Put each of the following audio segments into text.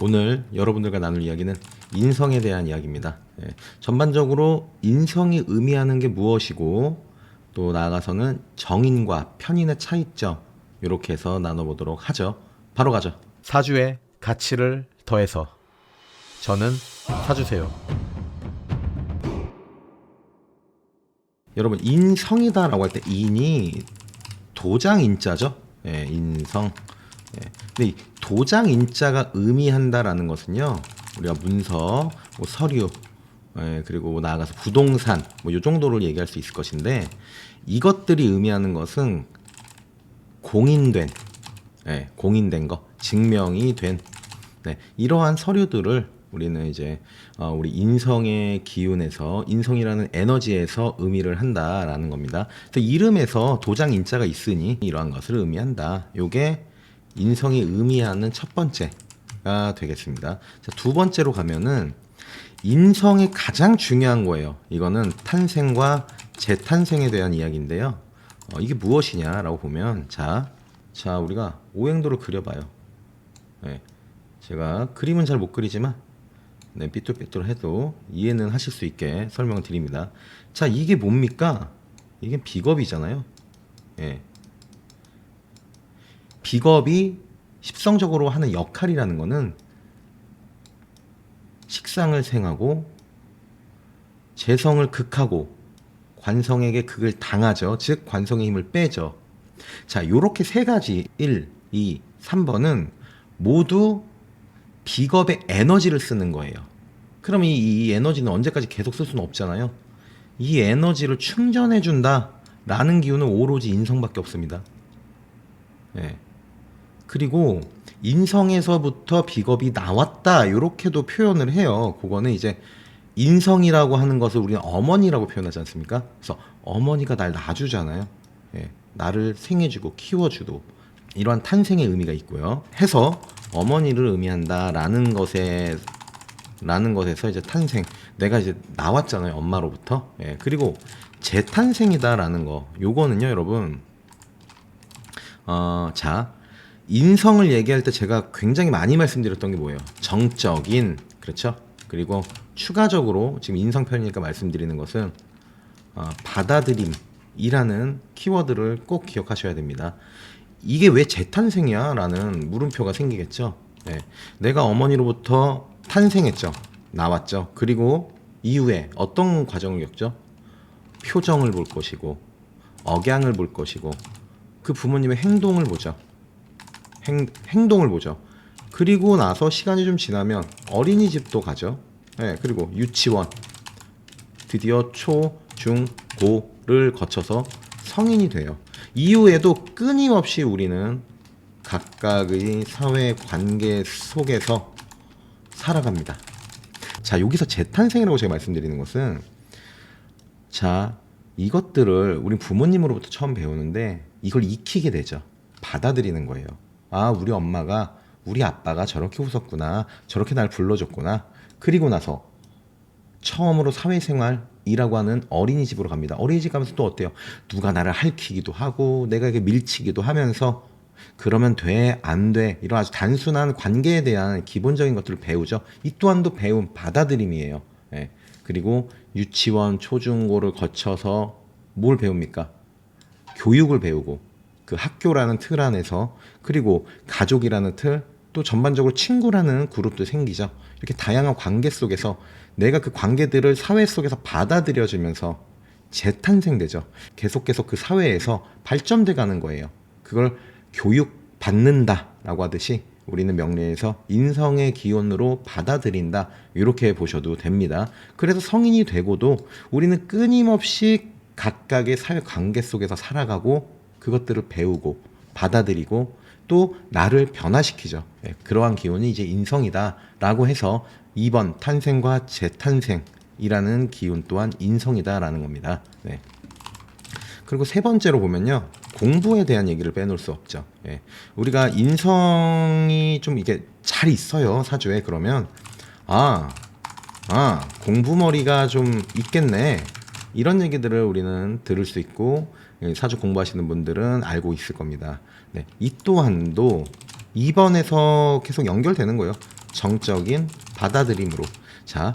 오늘 여러분들과 나눌 이야기는 인성에 대한 이야기입니다. 전반적으로 인성이 의미하는 게 무엇이고 또 나아가서는 정인과 편인의 차이점 이렇게 해서 나눠보도록 하죠. 바로 가죠. 사주의 가치를 더해서 저는 사주세요. 여러분 인성이다라고 할 때 인이 도장 인자죠. 인성. 근데 이 도장 인자가 의미한다라는 것은요, 우리가 문서, 뭐 서류, 그리고 뭐 나아가서 부동산, 뭐 이 정도를 얘기할 수 있을 것인데, 이것들이 의미하는 것은 공인된, 공인된 거, 증명이 된, 이러한 서류들을 우리는 이제 우리 인성의 기운에서, 인성이라는 에너지에서 의미를 한다라는 겁니다. 또 이름에서 도장 인자가 있으니 이러한 것을 의미한다. 요게 인성이 의미하는 첫 번째가 되겠습니다. 자, 두 번째로 가면은 인성이 가장 중요한 거예요. 이거는 탄생과 재탄생에 대한 이야기인데요. 이게 무엇이냐라고 보면 자 우리가 오행도를 그려봐요. 제가 그림은 잘 못 그리지만 삐뚤빼뚤해도 이해는 하실 수 있게 설명을 드립니다. 자, 이게 뭡니까? 이게 비겁이잖아요. 비겁이 십성적으로 하는 역할이라는 거는 식상을 생하고 재성을 극하고 관성에게 극을 당하죠. 즉 관성의 힘을 빼죠. 자, 요렇게 세 가지 1, 2, 3번은 모두 비겁의 에너지를 쓰는 거예요. 그럼 이 에너지는 언제까지 계속 쓸 수는 없잖아요. 이 에너지를 충전해 준다 라는 기운은 오로지 인성밖에 없습니다. 그리고 인성에서부터 비겁이 나왔다 이렇게도 표현을 해요. 그거는 이제 인성이라고 하는 것을 우리는 어머니라고 표현하지 않습니까? 그래서 어머니가 날 낳아주잖아요. 나를 생해주고 키워주고 이러한 탄생의 의미가 있고요. 해서 어머니를 의미한다라는 것에서 이제 탄생, 내가 이제 나왔잖아요, 엄마로부터. 그리고 재탄생이다라는 거, 요거는요, 여러분. 자, 인성을 얘기할 때 제가 굉장히 많이 말씀드렸던 게 뭐예요? 정적인, 그렇죠? 그리고 추가적으로 지금 인성 편이니까 말씀드리는 것은 받아들임이라는 키워드를 꼭 기억하셔야 됩니다. 이게 왜 재탄생이야? 라는 물음표가 생기겠죠. 내가 어머니로부터 탄생했죠. 나왔죠. 그리고 이후에 어떤 과정을 겪죠? 표정을 볼 것이고 억양을 볼 것이고 그 부모님의 행동을 보죠. 행동을 보죠. 그리고 나서 시간이 좀 지나면 어린이집도 가죠. 그리고 유치원, 드디어 초, 중, 고를 거쳐서 성인이 돼요. 이후에도 끊임없이 우리는 각각의 사회 관계 속에서 살아갑니다. 자, 여기서 재탄생이라고 제가 말씀드리는 것은, 자, 이것들을 우리 부모님으로부터 처음 배우는데 이걸 익히게 되죠. 받아들이는 거예요. 아, 우리 엄마가, 우리 아빠가 저렇게 웃었구나, 저렇게 날 불러줬구나. 그리고 나서 처음으로 사회생활이라고 하는 어린이집으로 갑니다. 어린이집 가면서 또 어때요? 누가 나를 핥히기도 하고 내가 이게 밀치기도 하면서 그러면 돼, 안 돼, 이런 아주 단순한 관계에 대한 기본적인 것들을 배우죠. 이 또한도 배움, 받아들임이에요. 그리고 유치원, 초중고를 거쳐서 뭘 배웁니까? 교육을 배우고 그 학교라는 틀 안에서, 그리고 가족이라는 틀, 또 전반적으로 친구라는 그룹도 생기죠. 이렇게 다양한 관계 속에서 내가 그 관계들을 사회 속에서 받아들여지면서 재탄생되죠. 계속 그 사회에서 발전돼 가는 거예요. 그걸 교육받는다라고 하듯이 우리는 명리에서 인성의 기원으로 받아들인다, 이렇게 보셔도 됩니다. 그래서 성인이 되고도 우리는 끊임없이 각각의 사회 관계 속에서 살아가고 그것들을 배우고 받아들이고 또 나를 변화시키죠. 그러한 기운이 이제 인성이다라고 해서 2번 탄생과 재탄생이라는 기운 또한 인성이다라는 겁니다. 그리고 세 번째로 보면요, 공부에 대한 얘기를 빼놓을 수 없죠. 우리가 인성이 좀 이게 잘 있어요, 사주에. 그러면 공부머리가 좀 있겠네, 이런 얘기들을 우리는 들을 수 있고 사주 공부하시는 분들은 알고 있을 겁니다. 이 또한도 2번에서 계속 연결되는 거예요. 정적인 받아들임으로. 자,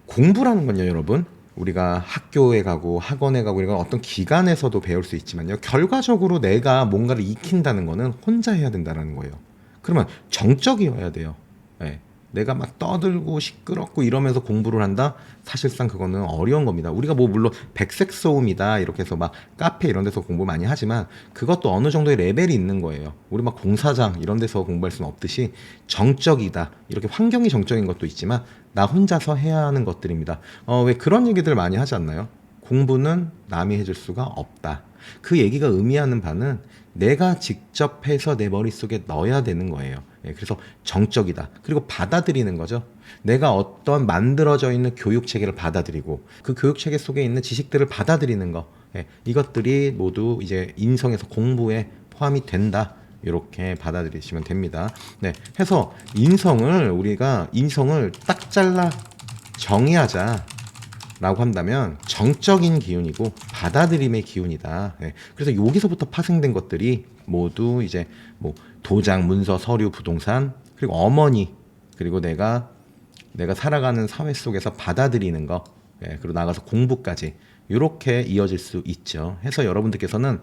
공부라는 건요, 여러분. 우리가 학교에 가고 학원에 가고 이런 어떤 기관에서도 배울 수 있지만요. 결과적으로 내가 뭔가를 익힌다는 거는 혼자 해야 된다는 거예요. 그러면 정적이어야 돼요. 예. 내가 막 떠들고 시끄럽고 이러면서 공부를 한다? 사실상 그거는 어려운 겁니다. 우리가 뭐 물론 백색 소음이다 이렇게 해서 막 카페 이런 데서 공부 많이 하지만 그것도 어느 정도의 레벨이 있는 거예요. 우리 막 공사장 이런 데서 공부할 수는 없듯이 정적이다. 이렇게 환경이 정적인 것도 있지만 나 혼자서 해야 하는 것들입니다. 왜 그런 얘기들 많이 하지 않나요? 공부는 남이 해줄 수가 없다. 그 얘기가 의미하는 바는 내가 직접 해서 내 머릿속에 넣어야 되는 거예요. 예, 그래서 정적이다. 그리고 받아들이는 거죠. 내가 어떤 만들어져 있는 교육 체계를 받아들이고 그 교육 체계 속에 있는 지식들을 받아들이는 거. 예, 이것들이 모두 이제 인성에서 공부에 포함이 된다. 이렇게 받아들이시면 됩니다. 네, 해서 우리가 인성을 딱 잘라 정의하자. 라고 한다면 정적인 기운이고 받아들임의 기운이다. 예. 그래서 여기서부터 파생된 것들이 모두 이제 뭐 도장, 문서, 서류, 부동산, 그리고 어머니, 그리고 내가 살아가는 사회 속에서 받아들이는 거, 예. 그리고 나가서 공부까지 이렇게 이어질 수 있죠. 해서 여러분들께서는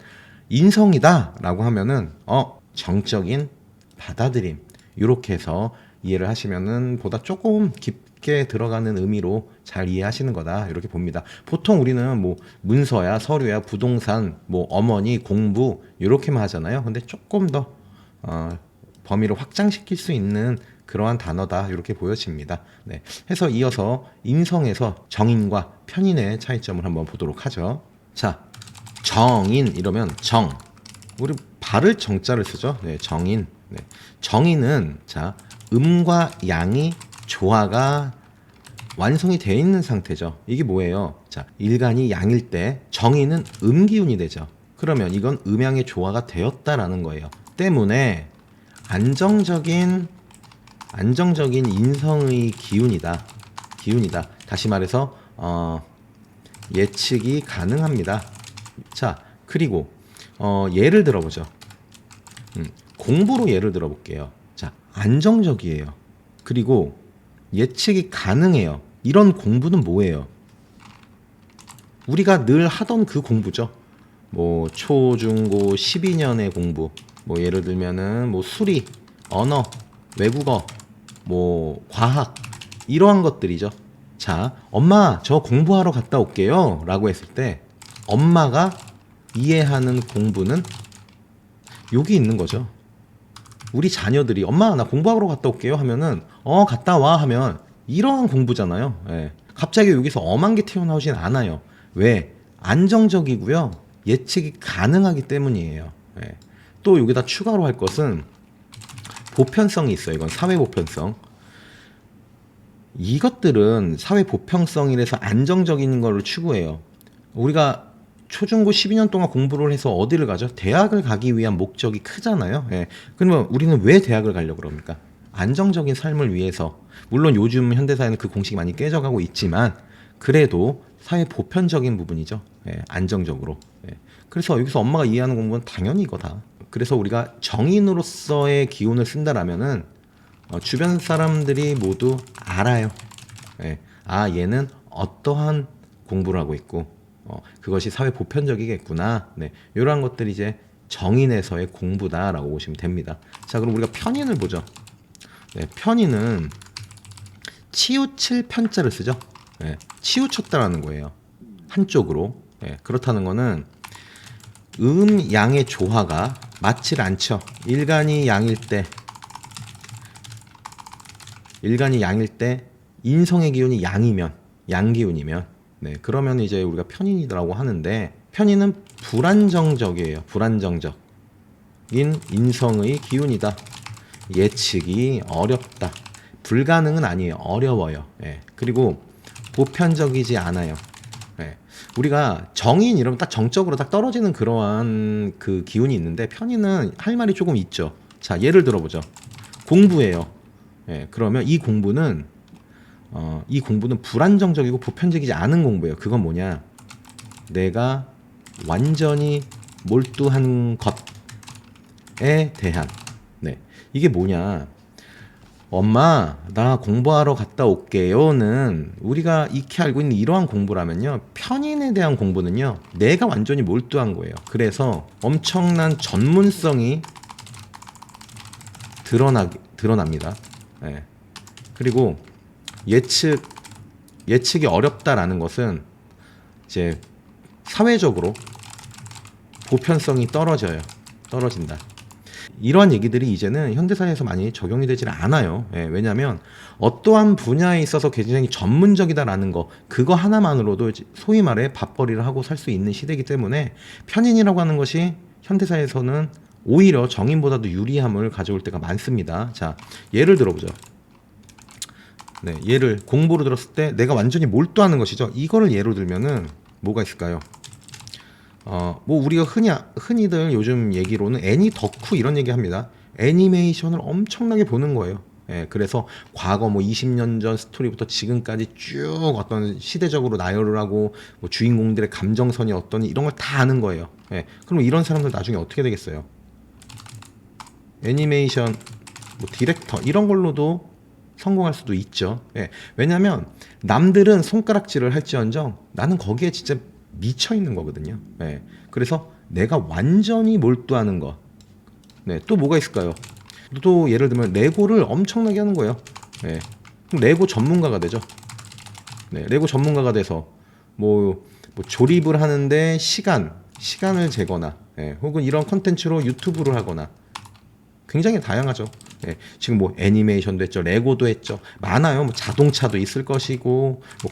인성이다라고 하면은 정적인 받아들임 이렇게 해서 이해를 하시면은 보다 조금 깊게 들어가는 의미로 잘 이해하시는 거다 이렇게 봅니다. 보통 우리는 뭐 문서야 서류야 부동산 뭐 어머니 공부 이렇게만 하잖아요. 근데 조금 더 범위를 확장시킬 수 있는 그러한 단어다 이렇게 보여집니다. 네. 해서 이어서 인성에서 정인과 편인의 차이점을 한번 보도록 하죠. 자, 정인 이러면 정 우리 발을 정자를 쓰죠. 네, 정인. 네. 정인은 자 음과 양이 조화가 완성이 되어 있는 상태죠. 이게 뭐예요? 자, 일간이 양일 때 정인은 음기운이 되죠. 그러면 이건 음양의 조화가 되었다라는 거예요. 때문에 안정적인 인성의 기운이다. 다시 말해서 예측이 가능합니다. 자, 그리고 예를 들어보죠. 공부로 예를 들어볼게요. 자, 안정적이에요. 그리고 예측이 가능해요. 이런 공부는 뭐예요? 우리가 늘 하던 그 공부죠. 뭐 초, 중, 고 12년의 공부. 뭐 예를 들면은 뭐 수리, 언어, 외국어, 뭐 과학 이러한 것들이죠. 자, 엄마 저 공부하러 갔다 올게요 라고 했을 때 엄마가 이해하는 공부는 여기 있는 거죠. 우리 자녀들이 엄마 나 공부하러 갔다 올게요 하면은 갔다 와 하면 이러한 공부잖아요. 예. 갑자기 여기서 엄한 게 튀어나오진 않아요. 왜? 안정적이고요. 예측이 가능하기 때문이에요. 예. 또 여기다 추가로 할 것은 보편성이 있어요. 이건 사회 보편성. 이것들은 사회 보편성이라서 안정적인 거를 추구해요. 우리가 초중고 12년 동안 공부를 해서 어디를 가죠? 대학을 가기 위한 목적이 크잖아요. 예. 그러면 우리는 왜 대학을 가려고 그럽니까? 안정적인 삶을 위해서. 물론 요즘 현대사회는 그 공식이 많이 깨져가고 있지만 그래도 사회 보편적인 부분이죠. 예. 안정적으로. 예. 그래서 여기서 엄마가 이해하는 공부는 당연히 이거다. 그래서 우리가 정인으로서의 기운을 쓴다라면은 주변 사람들이 모두 알아요. 예. 아, 얘는 어떠한 공부를 하고 있고 그것이 사회 보편적이겠구나. 네, 이러한 것들이 이제 정인에서의 공부다라고 보시면 됩니다. 자, 그럼 우리가 편인을 보죠. 네, 편인은 치우칠 편자를 쓰죠. 네, 치우쳤다라는 거예요. 한쪽으로. 네, 그렇다는 거는 양의 조화가 맞질 않죠. 일간이 양일 때 인성의 기운이 양이면 양기운이면 네, 그러면 이제 우리가 편인이라고 하는데 편인은 불안정적이에요. 불안정적인 인성의 기운이다. 예측이 어렵다. 불가능은 아니에요. 어려워요. 예. 그리고 보편적이지 않아요. 예. 우리가 정인 이러면 딱 정적으로 딱 떨어지는 그러한 그 기운이 있는데 편인은 할 말이 조금 있죠. 자, 예를 들어보죠. 공부예요. 예. 그러면 이 공부는 불안정적이고 보편적이지 않은 공부예요. 그건 뭐냐? 내가 완전히 몰두한 것에 대한. 네. 이게 뭐냐? 엄마 나 공부하러 갔다 올게요는 우리가 익히 알고 있는 이러한 공부라면요, 편인에 대한 공부는요 내가 완전히 몰두한 거예요. 그래서 엄청난 전문성이 드러납니다. 예. 그리고 예측이 어렵다라는 것은 이제 사회적으로 보편성이 떨어진다. 이러한 얘기들이 이제는 현대사회에서 많이 적용이 되질 않아요. 예, 왜냐하면 어떠한 분야에 있어서 굉장히 전문적이다라는 거, 그거 하나만으로도 소위 말해 밥벌이를 하고 살 수 있는 시대이기 때문에 편인이라고 하는 것이 현대사회에서는 오히려 정인보다도 유리함을 가져올 때가 많습니다. 자, 예를 들어보죠. 네, 예를 공부로 들었을 때 내가 완전히 몰두하는 것이죠. 이거를 예로 들면은 뭐가 있을까요? 뭐 우리가 흔히들 요즘 얘기로는 애니 덕후 이런 얘기 합니다. 애니메이션을 엄청나게 보는 거예요. 예, 그래서 과거 뭐 20년 전 스토리부터 지금까지 쭉 어떤 시대적으로 나열을 하고 뭐 주인공들의 감정선이 어떠니 이런 걸 다 아는 거예요. 예, 그럼 이런 사람들 나중에 어떻게 되겠어요? 애니메이션 뭐 디렉터 이런 걸로도 성공할 수도 있죠. 예, 왜냐하면 남들은 손가락질을 할지언정 나는 거기에 진짜 미쳐 있는 거거든요. 예, 그래서 내가 완전히 몰두하는 거. 네, 또 뭐가 있을까요? 또 예를 들면 레고를 엄청나게 하는 거예요. 예, 그럼 레고 전문가가 되죠. 네, 레고 전문가가 돼서 뭐 조립을 하는데 시간을 재거나, 예, 혹은 이런 컨텐츠로 유튜브를 하거나 굉장히 다양하죠. 예, 지금 뭐 애니메이션도 했죠, 레고도 했죠, 많아요. 뭐 자동차도 있을 것이고, 뭐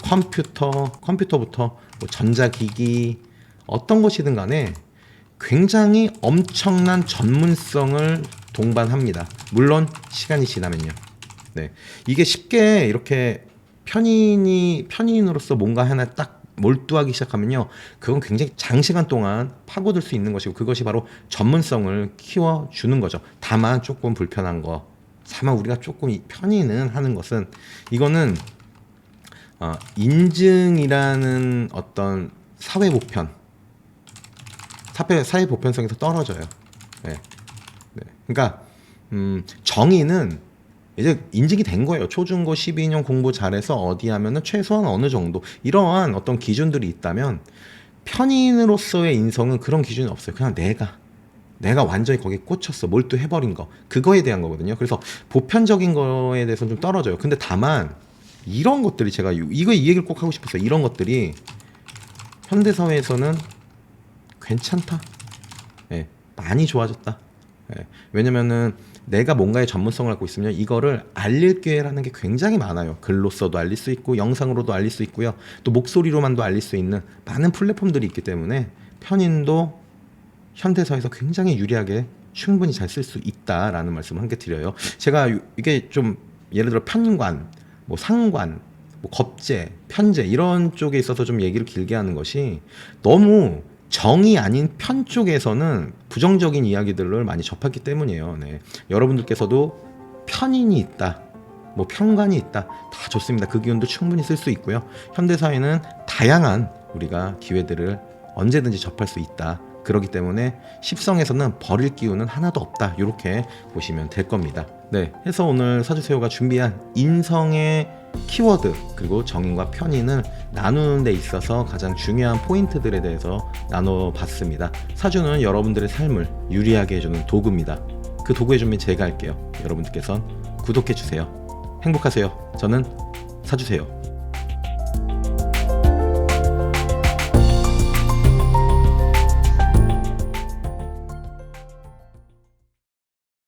컴퓨터부터 뭐 전자기기 어떤 것이든 간에 굉장히 엄청난 전문성을 동반합니다. 물론 시간이 지나면요. 네, 이게 쉽게 이렇게 편인으로서 뭔가 하나 딱 몰두하기 시작하면요, 그건 굉장히 장시간 동안 파고들 수 있는 것이고 그것이 바로 전문성을 키워주는 거죠. 다만 조금 불편한 거, 다만 우리가 조금 편인은 하는 것은 이거는 인증이라는 어떤 사회 보편성에서 떨어져요. 네. 네. 그러니까 정의는 이제 인증이 된 거예요. 초중고 12년 공부 잘해서 어디 하면은 최소한 어느 정도 이러한 어떤 기준들이 있다면 편인으로서의 인성은 그런 기준이 없어요. 그냥 내가 완전히 거기에 꽂혔어, 몰두해버린 거, 그거에 대한 거거든요. 그래서 보편적인 거에 대해서는 좀 떨어져요. 근데 다만 이런 것들이 제가 이 얘기를 꼭 하고 싶었어요. 이런 것들이 현대사회에서는 괜찮다. 예, 많이 좋아졌다. 예, 왜냐면은 내가 뭔가의 전문성을 갖고 있으면 이거를 알릴 기회라는 게 굉장히 많아요. 글로써도 알릴 수 있고 영상으로도 알릴 수 있고요. 또 목소리로만도 알릴 수 있는 많은 플랫폼들이 있기 때문에 편인도 현대사회에서 굉장히 유리하게 충분히 잘 쓸 수 있다라는 말씀을 함께 드려요. 제가 이게 좀 예를 들어 편관, 뭐 상관, 뭐 겁제, 편제 이런 쪽에 있어서 좀 얘기를 길게 하는 것이 너무 정이 아닌 편 쪽에서는 부정적인 이야기들을 많이 접했기 때문이에요. 네. 여러분들께서도 편인이 있다, 뭐 편관이 있다, 다 좋습니다. 그 기운도 충분히 쓸 수 있고요. 현대사회는 다양한 우리가 기회들을 언제든지 접할 수 있다. 그렇기 때문에 십성에서는 버릴 기운은 하나도 없다. 이렇게 보시면 될 겁니다. 네, 해서 오늘 사주세요가 준비한 인성의 키워드 그리고 정인과 편인을 나누는 데 있어서 가장 중요한 포인트들에 대해서 나눠봤습니다. 사주는 여러분들의 삶을 유리하게 해주는 도구입니다. 그 도구의 준비 제가 할게요. 여러분들께선 구독해주세요. 행복하세요. 저는 사주세요.